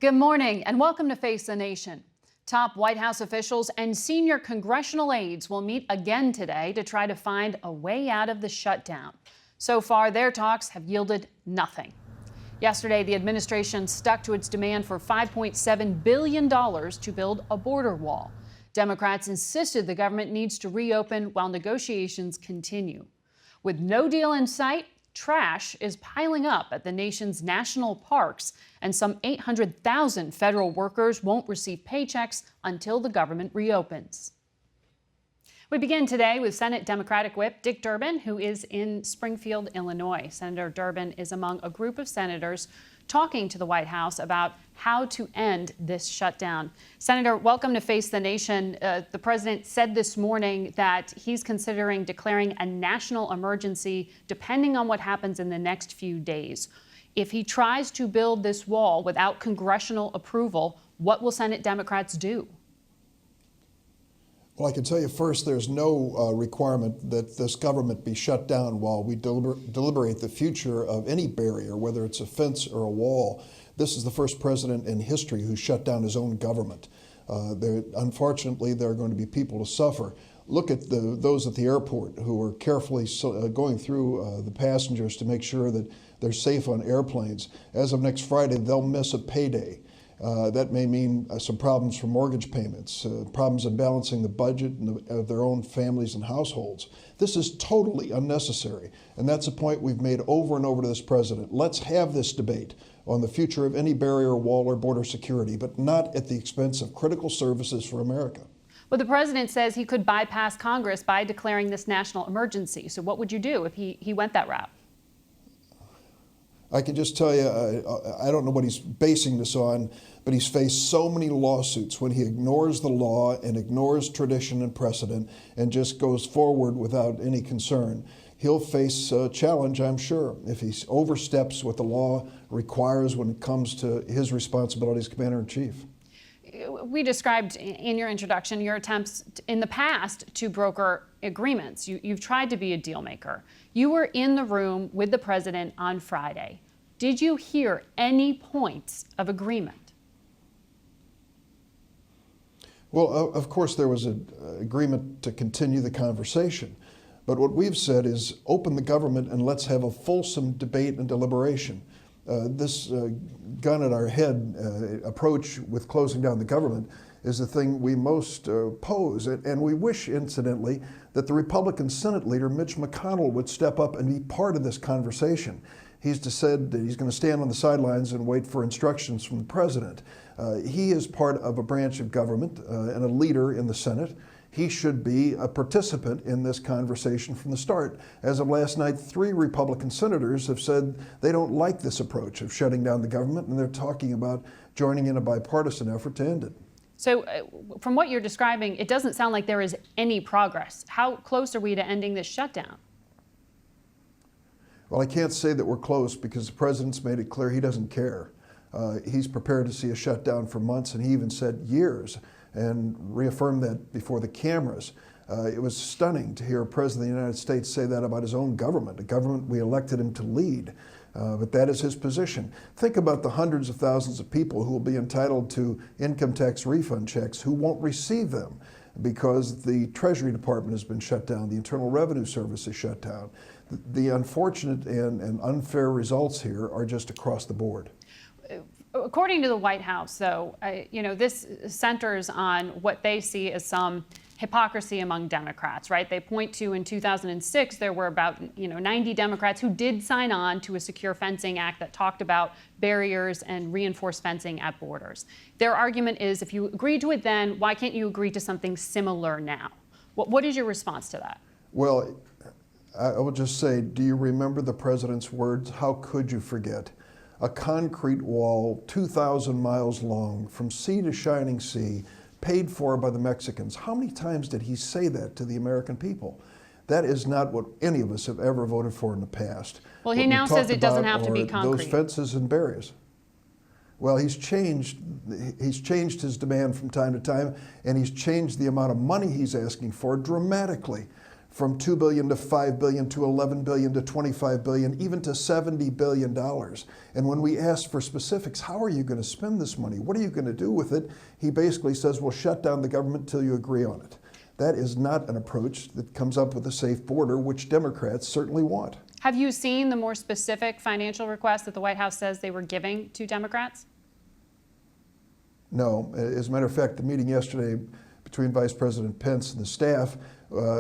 Good morning and welcome to Face the Nation. Top White House officials and senior congressional aides will meet again today to try to find a way out of the shutdown. So far, their talks have yielded nothing. Yesterday, the administration stuck to its demand for $5.7 billion to build a border wall. Democrats insisted the government needs to reopen while negotiations continue. With no deal in sight, trash is piling up at the nation's national parks, and some 800,000 federal workers won't receive paychecks until the government reopens. We begin today with Senate Democratic Whip Dick Durbin, who is in Springfield, Illinois. Senator Durbin is among a group of senators talking to the White House about how to end this shutdown. Senator, welcome to Face the Nation. The president said this morning that he's considering declaring a national emergency depending on what happens in the next few days. If he tries to build this wall without congressional approval, what will Senate Democrats do? Well, I can tell you first, there's no requirement that this government be shut down while we deliberate the future of any barrier, whether it's a fence or a wall. This is the first president in history who shut down his own government. Unfortunately, there are going to be people to suffer. Look at those at the airport who are carefully going through the passengers to make sure that they're safe on airplanes. As of next Friday, they'll miss a payday. That may mean some problems for mortgage payments, problems in balancing the budget of their own families and households. This is totally unnecessary, and that's a point we've made over and over to this president. Let's have this debate on the future of any barrier, wall, or border security, but not at the expense of critical services for America. Well, the president says he could bypass Congress by declaring this national emergency. So what would you do if he went that route? I can just tell you, I don't know what he's basing this on, but he's faced so many lawsuits when he ignores the law and ignores tradition and precedent and just goes forward without any concern. He'll face a challenge, I'm sure, if he oversteps what the law requires when it comes to his responsibilities as Commander-in-Chief. We described in your introduction your attempts in the past to broker agreements. You've tried to be a deal maker. You were in the room with the president on Friday. Did you hear any points of agreement? Well, of course, there was an agreement to continue the conversation. But what we've said is open the government and let's have a fulsome debate and deliberation. This gun at our head approach with closing down the government is the thing we most oppose. And we wish, incidentally, that the Republican Senate leader, Mitch McConnell, would step up and be part of this conversation. He's said that he's going to stand on the sidelines and wait for instructions from the president. He is part of a branch of government and a leader in the Senate. He should be a participant in this conversation from the start. As of last night, 3 Republican senators have said they don't like this approach of shutting down the government, and they're talking about joining in a bipartisan effort to end it. So from what you're describing, it doesn't sound like there is any progress. How close are we to ending this shutdown? Well, I can't say that we're close because the president's made it clear he doesn't care. He's prepared to see a shutdown for months, and he even said years, and reaffirmed that before the cameras. It was stunning to hear a president of the United States say that about his own government, a government we elected him to lead. But that is his position. Think about the hundreds of thousands of people who will be entitled to income tax refund checks who won't receive them because the Treasury Department has been shut down, the Internal Revenue Service is shut down. The unfortunate and unfair results here are just across the board. According to the White House, though, this centers on what they see as some hypocrisy among Democrats, right? They point to in 2006, there were about 90 Democrats who did sign on to a Secure Fencing Act that talked about barriers and reinforced fencing at borders. Their argument is if you agreed to it then, why can't you agree to something similar now? What is your response to that? Well, I will just say, do you remember the president's words? How could you forget? A concrete wall 2,000 miles long from sea to shining sea, paid for by the Mexicans. How many times did he say that to the American people? That is not what any of us have ever voted for in the past. Well, he now says it doesn't have to be concrete. Those fences and barriers. Well, he's changed his demand from time to time, and he's changed the amount of money he's asking for dramatically. from $2 billion to $5 billion to $11 billion to $25 billion, even to $70 billion. And when we asked for specifics, how are you going to spend this money? What are you going to do with it? He basically says, well, shut down the government till you agree on it. That is not an approach that comes up with a safe border, which Democrats certainly want. Have you seen the more specific financial requests that the White House says they were giving to Democrats? No. As a matter of fact, the meeting yesterday between Vice President Pence and the staff,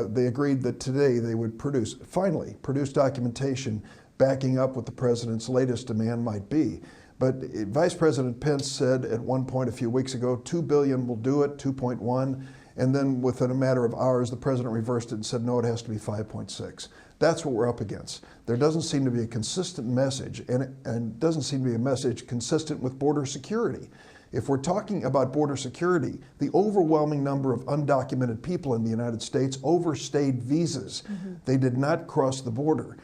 they agreed that today they would finally produce documentation backing up what the president's latest demand might be. But Vice President Pence said at one point a few weeks ago, $2 billion will do it, 2.1. And then within a matter of hours, the president reversed it and said, no, it has to be 5.6. That's what we're up against. There doesn't seem to be a consistent message, and doesn't seem to be a message consistent with border security. If we're talking about border security, the overwhelming number of undocumented people in the United States overstayed visas. They did not cross the border.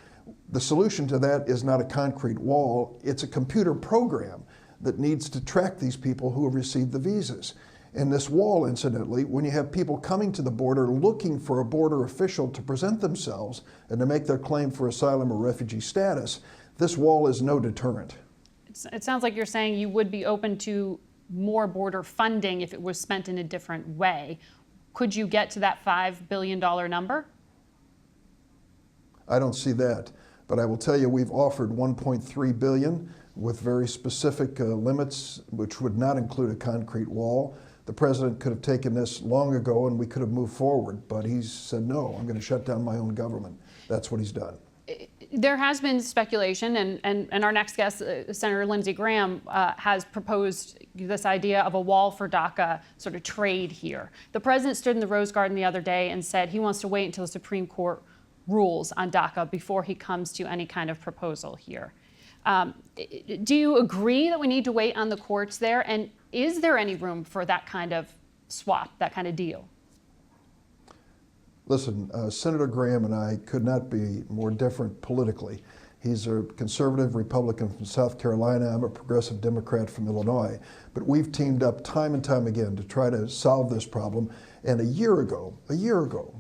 The solution to that is not a concrete wall, it's a computer program that needs to track these people who have received the visas. And this wall, incidentally, when you have people coming to the border looking for a border official to present themselves and to make their claim for asylum or refugee status, this wall is no deterrent. It sounds like you're saying you would be open to more border funding if it was spent in a different way. Could you get to that $5 billion number? I don't see that, but I will tell you we've offered $1.3 billion with very specific limits, which would not include a concrete wall. The president could have taken this long ago and we could have moved forward, but he's said, no, I'm going to shut down my own government. That's what he's done. There has been speculation, and our next guest, Senator Lindsey Graham, has proposed this idea of a wall for DACA sort of trade here. The president stood in the Rose Garden the other day and said he wants to wait until the Supreme Court rules on DACA before he comes to any kind of proposal here. Do you agree that we need to wait on the courts there? And is there any room for that kind of swap, that kind of deal? Listen, Senator Graham and I could not be more different politically. He's a conservative Republican from South Carolina. I'm a progressive Democrat from Illinois. But we've teamed up time and time again to try to solve this problem. And a year ago,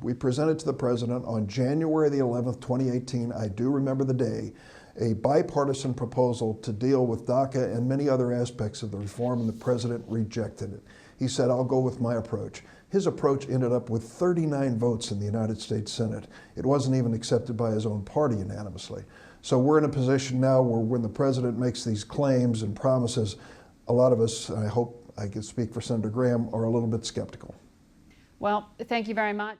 we presented to the president on January the 11th, 2018, I do remember the day, a bipartisan proposal to deal with DACA and many other aspects of the reform, and the president rejected it. He said, I'll go with my approach. His approach ended up with 39 votes in the United States Senate. It wasn't even accepted by his own party unanimously. So we're in a position now where when the president makes these claims and promises, a lot of us, and I hope I can speak for Senator Graham, are a little bit skeptical. Well, thank you very much.